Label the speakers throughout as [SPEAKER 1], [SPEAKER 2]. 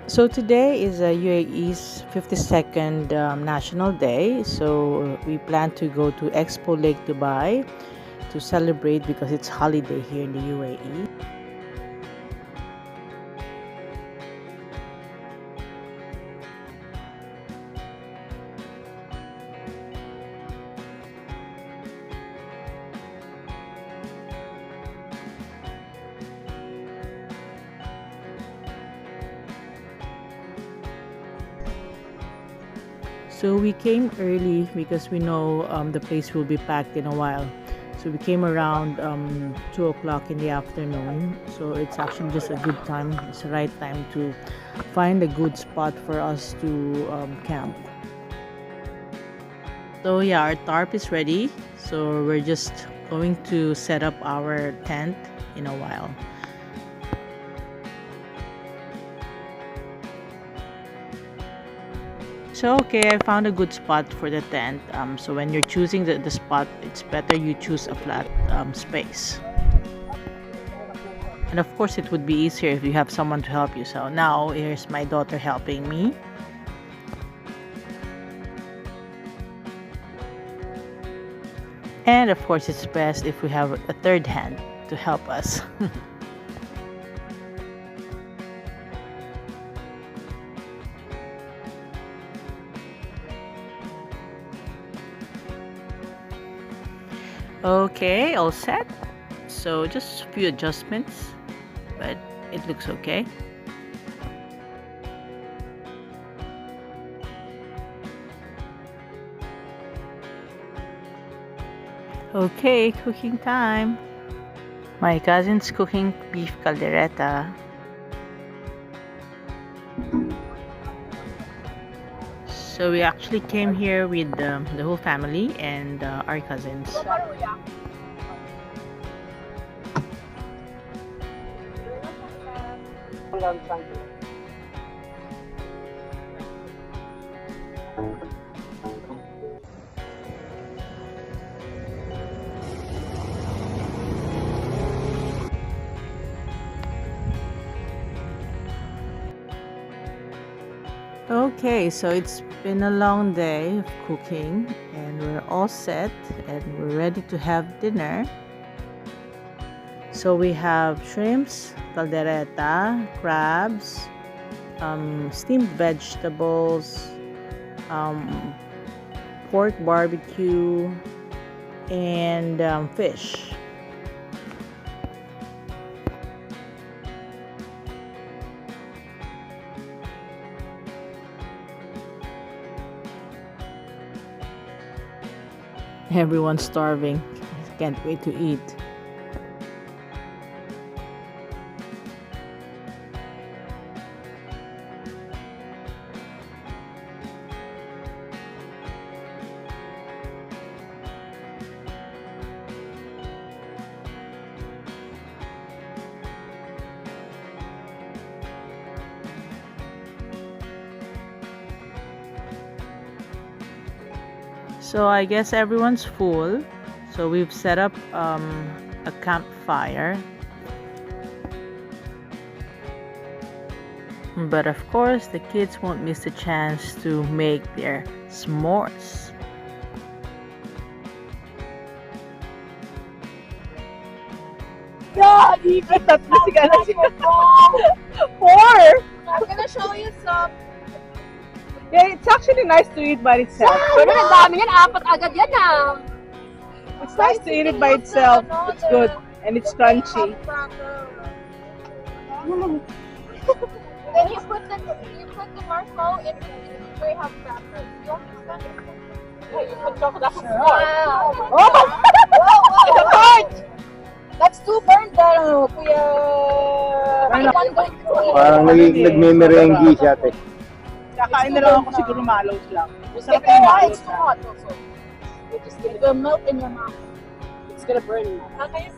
[SPEAKER 1] So today is a UAE's 52nd National Day. So we plan to go to Expo Lake, Dubai to celebrate because it's holiday here in the UAE. So we came early because we know the place will be packed in a while. So we came around 2 o'clock in the afternoon. So it's actually just a good time. It's the right time to find a good spot for us to camp. So yeah, our tarp is ready. So we're just going to set up our tent in a while. So okay, I found a good spot for the tent. So when you're choosing the spot, it's better you choose a flat space. And of course, it would be easier if you have someone to help you. So now here's my daughter helping me. And of course, it's best if we have a third hand to help us. Okay, all set. So just a few adjustments, but it looks okay. Okay, cooking time. My cousin's cooking beef caldereta. So we actually came here with the whole family and our cousins. Okay, so it's been a long day of cooking and we're all set and we're ready to have dinner. So we have shrimps, caldereta, crabs, steamed vegetables, pork barbecue, and fish. Everyone's starving. Can't wait to eat. So I guess everyone's full. So we've set up a campfire. But of course, the kids won't miss the chance to make their s'mores.
[SPEAKER 2] God, tatlo sigara siya. Four! I'm gonna show you some. Yeah, it's actually nice to eat by itself.
[SPEAKER 3] Pero ang dami yan, apat agad yan ah.
[SPEAKER 2] It's nice to eat it by itself. It's good. And it's crunchy.
[SPEAKER 3] Then you put the marshmallow in where you have crackers. You don't mix that. You put chocolate. Wow.
[SPEAKER 2] Oh my God!
[SPEAKER 3] It's a burnt! That's too burnt, kuya.
[SPEAKER 4] Parang nagme-merenggi siya, ate.
[SPEAKER 2] Kakain na lang ako siguro malos lang. Masarap
[SPEAKER 3] It's
[SPEAKER 2] yung malos
[SPEAKER 3] too hot also. It will melt in your mouth.
[SPEAKER 2] It's gonna burn you.
[SPEAKER 3] Okay,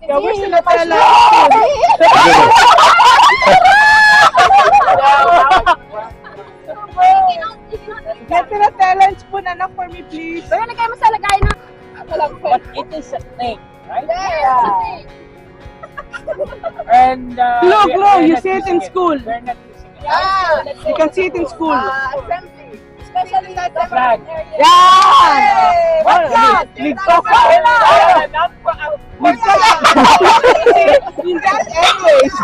[SPEAKER 2] Yeah, where's the Nutella? Get the Nutella and spoon, anak, for me, please.
[SPEAKER 3] Pero nagkaya mo sa lagay na.
[SPEAKER 5] But it is a thing, right?
[SPEAKER 3] Yeah.
[SPEAKER 5] And
[SPEAKER 2] Glow,
[SPEAKER 5] we-
[SPEAKER 2] glow,
[SPEAKER 5] we're
[SPEAKER 2] you
[SPEAKER 5] not
[SPEAKER 2] say it
[SPEAKER 5] using
[SPEAKER 2] in school.
[SPEAKER 5] We're not using it.
[SPEAKER 3] Yeah.
[SPEAKER 2] You can see it in school.
[SPEAKER 3] Assembly. Especially the
[SPEAKER 5] Flag.
[SPEAKER 3] area.
[SPEAKER 2] Yeah!
[SPEAKER 3] What's that?
[SPEAKER 2] League soccer. That's anyways.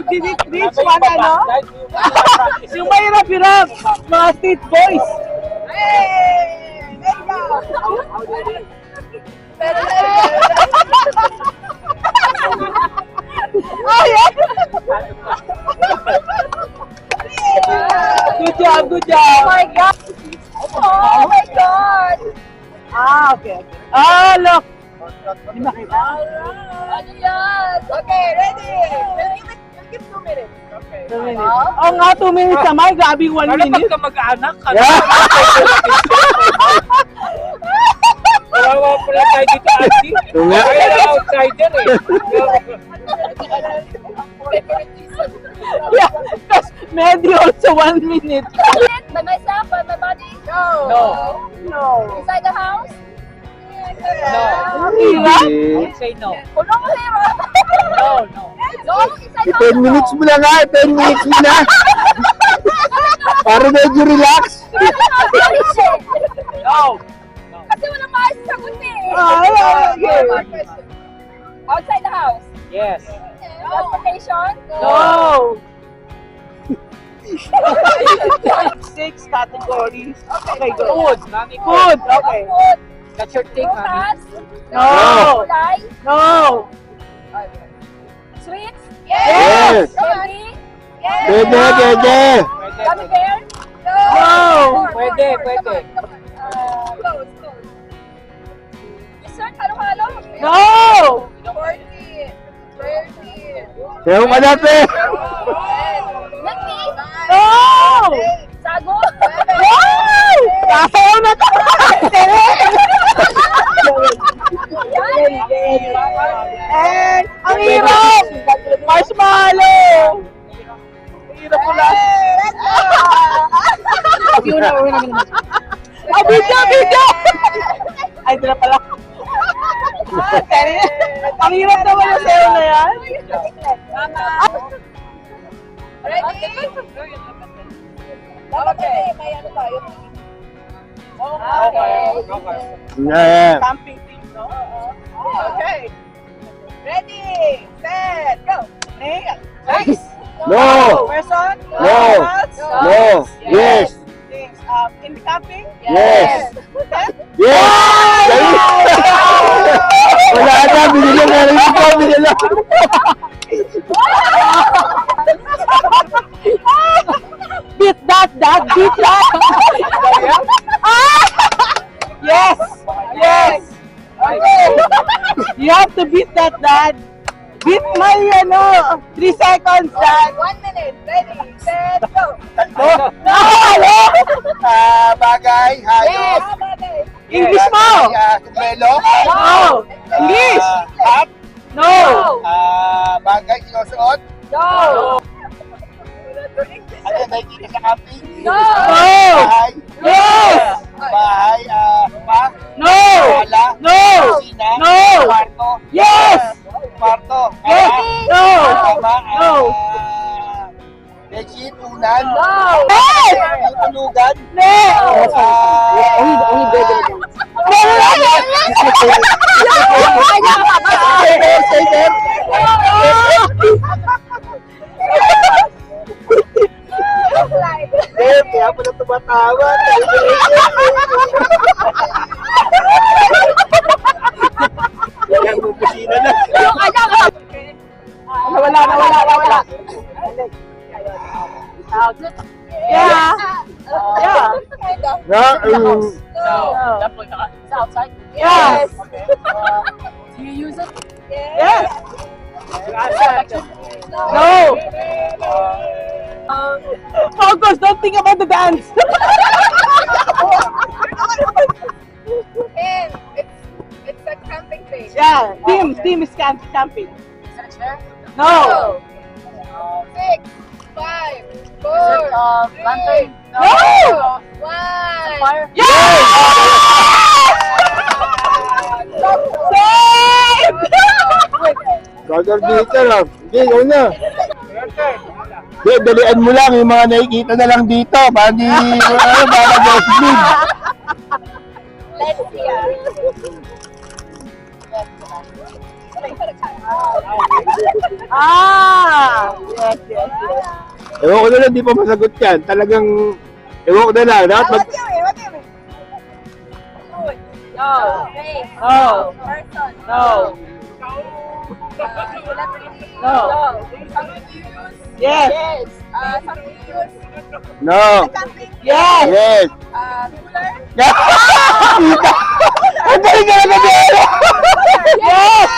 [SPEAKER 2] Did it reach one ano? Yung mahirap-hirap, mga street boys.
[SPEAKER 3] Hey! There you go.
[SPEAKER 2] Oh, yeah. Good job, good
[SPEAKER 3] Oh
[SPEAKER 2] job.
[SPEAKER 3] my God! Oh my God!
[SPEAKER 2] Ah, okay. Oh, look.
[SPEAKER 3] Ano yan? Okay, ready? We'll give 2 minutes. Okay.
[SPEAKER 2] 2 minutes. Oh nga, 2 minutes naman. Grabe, 1
[SPEAKER 5] Para
[SPEAKER 2] minute.
[SPEAKER 5] pagka mag-anak ka.
[SPEAKER 4] Yeah.
[SPEAKER 5] Kawawa pala tayo dito, Auntie.
[SPEAKER 4] Ito nga.
[SPEAKER 5] Kaya na outsider eh.
[SPEAKER 2] Yeah, because maybe also 1 minute.
[SPEAKER 3] By myself, by my body? No.
[SPEAKER 5] No.
[SPEAKER 2] No.
[SPEAKER 3] Inside the house?
[SPEAKER 2] Ang hirap.
[SPEAKER 5] I would say no.
[SPEAKER 3] Ano mo hirap?
[SPEAKER 5] No, no.
[SPEAKER 3] No, inside the house.
[SPEAKER 4] 10 minutes mo na nga, 10 minutes mo na. Para medyo relax.
[SPEAKER 5] No.
[SPEAKER 3] Kasi walang maayos sa kundi.
[SPEAKER 2] Okay.
[SPEAKER 3] Outside the house?
[SPEAKER 5] Yes.
[SPEAKER 3] Transportation?
[SPEAKER 2] No. 6 categories. Okay, go.
[SPEAKER 5] Food, mami.
[SPEAKER 2] Food. Okay.
[SPEAKER 3] Food?
[SPEAKER 5] That's your thing, mami.
[SPEAKER 3] Prutas?
[SPEAKER 2] No.
[SPEAKER 3] Gulay?
[SPEAKER 2] No.
[SPEAKER 3] Sweets?
[SPEAKER 4] Yes.
[SPEAKER 3] Candy?
[SPEAKER 4] Pwede, pwede.
[SPEAKER 3] Gummy bear?
[SPEAKER 2] No.
[SPEAKER 5] Pwede, pwede.
[SPEAKER 3] Close. Dessert? Halo-halo?
[SPEAKER 2] No.
[SPEAKER 3] 40. 30.
[SPEAKER 4] Sayo ka na, pe.
[SPEAKER 3] Nagpi?
[SPEAKER 2] No.
[SPEAKER 3] Sago?
[SPEAKER 2] No. Kasayaw na to. Eh, ang hirap. Marshmallow. Ang hirap ko lang. Ah, video. Ay, di na pala. Ang hirap naman yung sayo na yan.
[SPEAKER 3] Ready? Okay, may ano tayo. Okay.
[SPEAKER 4] Yeah.
[SPEAKER 2] Camping team, no?
[SPEAKER 3] Okay. Ready, set, go.
[SPEAKER 2] Nice.
[SPEAKER 4] No.
[SPEAKER 2] Person?
[SPEAKER 4] No.
[SPEAKER 2] Animals?
[SPEAKER 4] No. Yes.
[SPEAKER 2] Things. In the camping?
[SPEAKER 4] Yes.
[SPEAKER 2] Tent?
[SPEAKER 4] Yes. Wala na, binigyan na rin po, binigyan.
[SPEAKER 2] Beat that, beat that. Yes. Yes. Okay. You have to beat that, Dad. Beat my, 3 seconds, Dad.
[SPEAKER 3] 1 minute. Ready, set, go.
[SPEAKER 2] No.
[SPEAKER 4] Bagay, hayop.
[SPEAKER 2] English mo.
[SPEAKER 4] Kumelo.
[SPEAKER 2] No. English.
[SPEAKER 4] Hap.
[SPEAKER 2] No.
[SPEAKER 4] Bagay, sinusuot.
[SPEAKER 3] Go.
[SPEAKER 4] Ano yung nakikita sa camping?
[SPEAKER 3] No.
[SPEAKER 4] Bahay.
[SPEAKER 2] Yes.
[SPEAKER 4] Bahay, pa.
[SPEAKER 2] No.
[SPEAKER 4] Sala.
[SPEAKER 2] No.
[SPEAKER 4] Kusina.
[SPEAKER 2] No.
[SPEAKER 4] Kwarto.
[SPEAKER 2] Yes.
[SPEAKER 4] Kwarto.
[SPEAKER 2] Yes. No. No.
[SPEAKER 4] Legit, unan.
[SPEAKER 3] No.
[SPEAKER 2] Yes.
[SPEAKER 4] Tulugan.
[SPEAKER 2] No.
[SPEAKER 4] Kaya pala tumatawa. Kaya bubusina na.
[SPEAKER 2] Nawala. Yeah. Yeah.
[SPEAKER 3] Kind of.
[SPEAKER 4] No.
[SPEAKER 5] No. Definitely not.
[SPEAKER 3] It's outside.
[SPEAKER 2] Yes.
[SPEAKER 5] Do you use it?
[SPEAKER 2] Yes.
[SPEAKER 3] No.
[SPEAKER 2] No. Focus. Don't think about the dance.
[SPEAKER 3] And it's a camping thing.
[SPEAKER 2] Yeah. Team is camping.
[SPEAKER 5] Is it a chair?
[SPEAKER 2] No.
[SPEAKER 3] 6, 5, 4,
[SPEAKER 5] Is it lantern?
[SPEAKER 2] No.
[SPEAKER 3] 1.
[SPEAKER 5] Fire?
[SPEAKER 2] Yes. Save.
[SPEAKER 4] Brother dito lang. Sige, ikaw na. Hindi, dalian mo lang. Yung mga nakikita na lang dito. Baka Jocelyn.
[SPEAKER 3] Let's see.
[SPEAKER 2] Yes, yes, yes.
[SPEAKER 4] Ewan ko na lang, di pa masagot yan. Talagang, ewan ko na lang. Dapat
[SPEAKER 3] What do you mean? What do you mean? Food.
[SPEAKER 2] No.
[SPEAKER 3] Face.
[SPEAKER 2] No.
[SPEAKER 3] Person.
[SPEAKER 2] No.
[SPEAKER 3] Celebrity.
[SPEAKER 2] No.
[SPEAKER 3] Something you use.
[SPEAKER 2] Yes.
[SPEAKER 3] Yes. Something you use.
[SPEAKER 4] no.
[SPEAKER 3] Something.
[SPEAKER 2] Yes.
[SPEAKER 4] Yes.
[SPEAKER 3] Cooler.
[SPEAKER 4] Ang galing ka na ba?
[SPEAKER 2] Yes.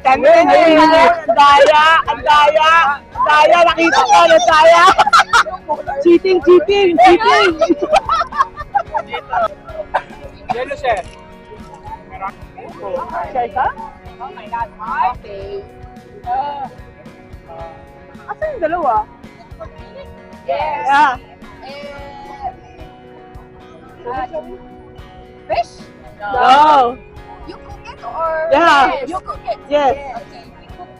[SPEAKER 3] Yay!
[SPEAKER 2] Ang daya. Ang daya. Ang daya. Nakita ko ang daya. Cheating, cheating, cheating.
[SPEAKER 5] Yellow, sir.
[SPEAKER 2] Share ka?
[SPEAKER 3] Oh my God. Okay.
[SPEAKER 2] Asan yung dalawa?
[SPEAKER 3] Yes.
[SPEAKER 2] Yeah.
[SPEAKER 3] Fish?
[SPEAKER 2] No.
[SPEAKER 3] You cook it or?
[SPEAKER 2] Yeah.
[SPEAKER 3] Yes. You cook it.
[SPEAKER 2] Yes.
[SPEAKER 3] Okay. You cook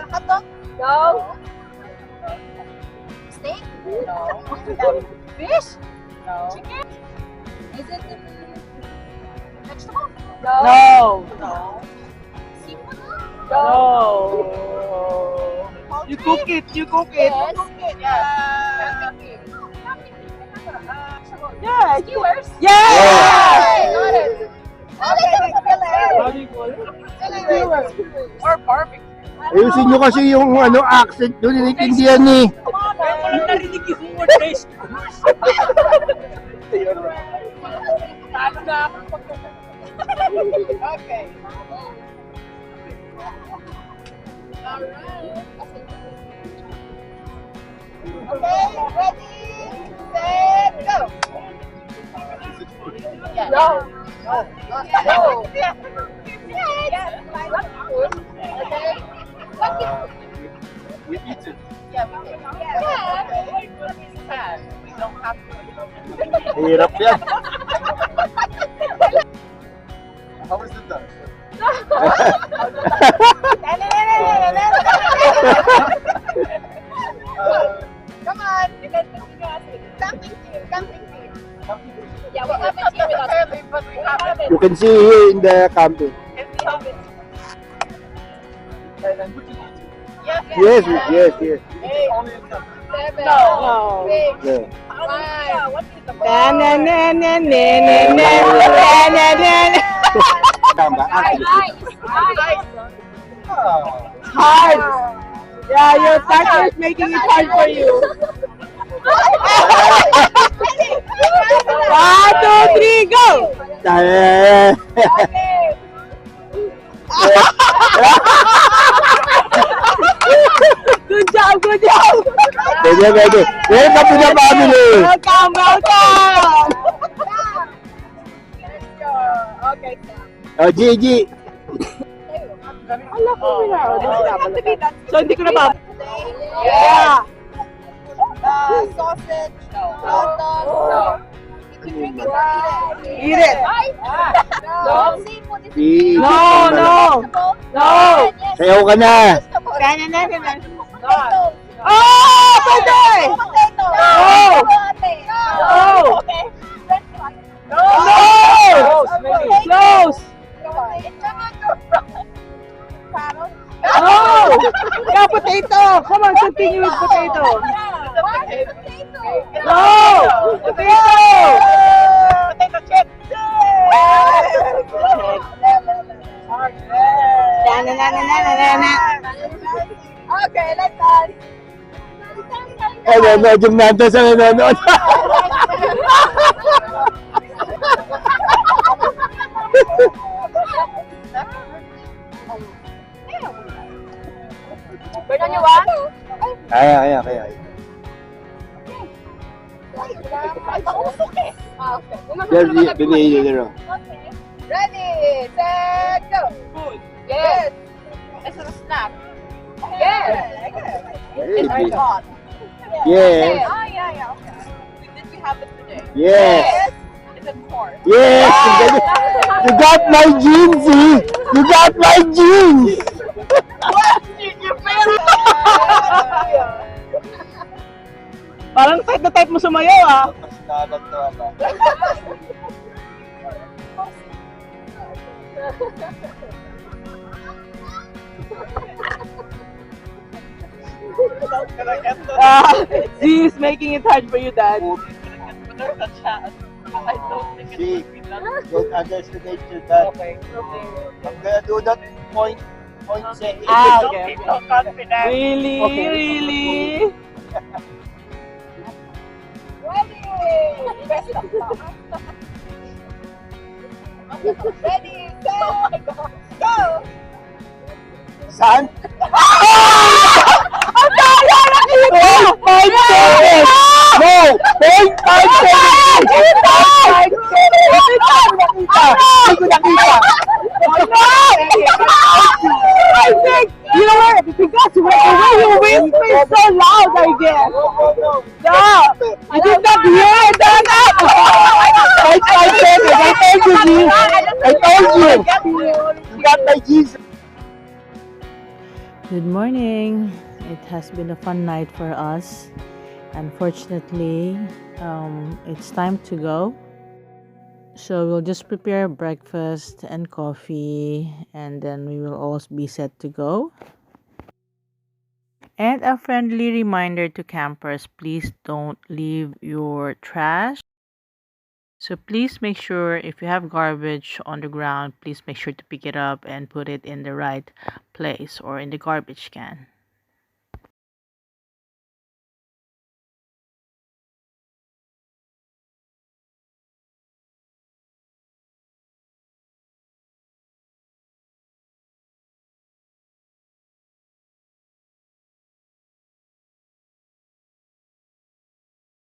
[SPEAKER 3] hot dog? No. Steak? No. Fish? No. Chicken? Is it vegetable?
[SPEAKER 2] No.
[SPEAKER 3] No. Seafood?
[SPEAKER 2] No. You cook it. You cook it.
[SPEAKER 3] Yes.
[SPEAKER 2] Yeah.
[SPEAKER 3] Yeah. Skewers?
[SPEAKER 2] Yes.
[SPEAKER 3] Yay! Got it. Okay,
[SPEAKER 2] Skewers.
[SPEAKER 3] or barbecue.
[SPEAKER 4] Ayusin nyo kasi yung accent doon. Initindihan ni.
[SPEAKER 5] Kaya ko lang narinig yung word taste.
[SPEAKER 3] Paano na ako Okay. Alright. Okay, ready, set, go. Yeah. No. No. No. Yes. I love food. Okay. What is
[SPEAKER 4] We eat it.
[SPEAKER 3] Yeah, we can. Yeah. We don't have to.
[SPEAKER 4] Hirap yan. How is it done?
[SPEAKER 3] Come on. Camping team. Camping team. Yeah, we have a team with us. But we have it.
[SPEAKER 4] You can see here in the camping.
[SPEAKER 3] And we have it.
[SPEAKER 4] Yes, yes, yes.
[SPEAKER 3] 7.
[SPEAKER 2] No.
[SPEAKER 3] 6.
[SPEAKER 4] Yeah.
[SPEAKER 3] 5. What is the
[SPEAKER 4] Tama,
[SPEAKER 3] Ice.
[SPEAKER 4] accurate.
[SPEAKER 2] Hard. Yeah, your partner is making it hard for you. 1, 2, 3, go! Good job, good job.
[SPEAKER 4] Pwede, pwede. Welcome to the family.
[SPEAKER 2] Welcome, welcome.
[SPEAKER 3] Okay,
[SPEAKER 4] Oh, Gigi.
[SPEAKER 2] Ala ko nila. So, hindi ko na ba?
[SPEAKER 3] Yeah. Sausage. Hot dog. No. You can drink it or eat it.
[SPEAKER 2] Eat it.
[SPEAKER 3] No. Seafood is
[SPEAKER 4] Si-
[SPEAKER 2] No, no. No.
[SPEAKER 4] Sayaw ka na.
[SPEAKER 3] Potato.
[SPEAKER 2] Oh, pwede.
[SPEAKER 3] Potato.
[SPEAKER 2] No.
[SPEAKER 3] No. Okay.
[SPEAKER 2] No.
[SPEAKER 3] Potato.
[SPEAKER 2] Close.
[SPEAKER 3] Carrot.
[SPEAKER 2] No. Yeah, potato. Come on, continue with potato.
[SPEAKER 3] Potato.
[SPEAKER 2] No. Potato.
[SPEAKER 3] Potato chip. Okay, let's dance.
[SPEAKER 4] Eh, nanonood nandun sa nanonood.
[SPEAKER 3] Burn on your one?
[SPEAKER 4] Kaya.
[SPEAKER 3] Okay.
[SPEAKER 4] Bili nyo.
[SPEAKER 3] Okay. Ready, set, go.
[SPEAKER 5] Food.
[SPEAKER 3] Yes. It's a snack. Yes. It's
[SPEAKER 4] Yes.
[SPEAKER 3] hot.
[SPEAKER 4] Yes.
[SPEAKER 3] Oh, yeah. Okay. Did we have it today?
[SPEAKER 4] Yes.
[SPEAKER 3] It's a corn.
[SPEAKER 4] Yes. You got my jeans, eh? You got my jeans.
[SPEAKER 2] Parang type na type mo sumayaw ah.
[SPEAKER 4] Mas nalantawan na.
[SPEAKER 2] She's making it hard for you, Dad.
[SPEAKER 4] See, don't underestimate your dad.
[SPEAKER 2] Okay.
[SPEAKER 4] I'm gonna do that in point second.
[SPEAKER 2] Okay.
[SPEAKER 5] So confident.
[SPEAKER 2] Really?
[SPEAKER 4] Okay.
[SPEAKER 2] Really?
[SPEAKER 3] Ready! Best of luck. Ready, set, oh my God. Go!
[SPEAKER 4] Saan?
[SPEAKER 2] Ang daya na kita!
[SPEAKER 4] 5 seconds! No! 0.5 seconds! 0.5 seconds! Hindi ko nakita!
[SPEAKER 2] I think, you know what? Because the way you whisper is so loud, I guess. No! You did not hear it, Dana!
[SPEAKER 4] 5 seconds! I told you, G! I told you! You got my G's!
[SPEAKER 1] Good morning. It has been a fun night for us. Unfortunately, it's time to go. So we'll just prepare breakfast and coffee, and then we will all be set to go. And a friendly reminder to campers, please don't leave your trash. So please make sure if you have garbage on the ground, please make sure to pick it up and put it in the right place or in the garbage can.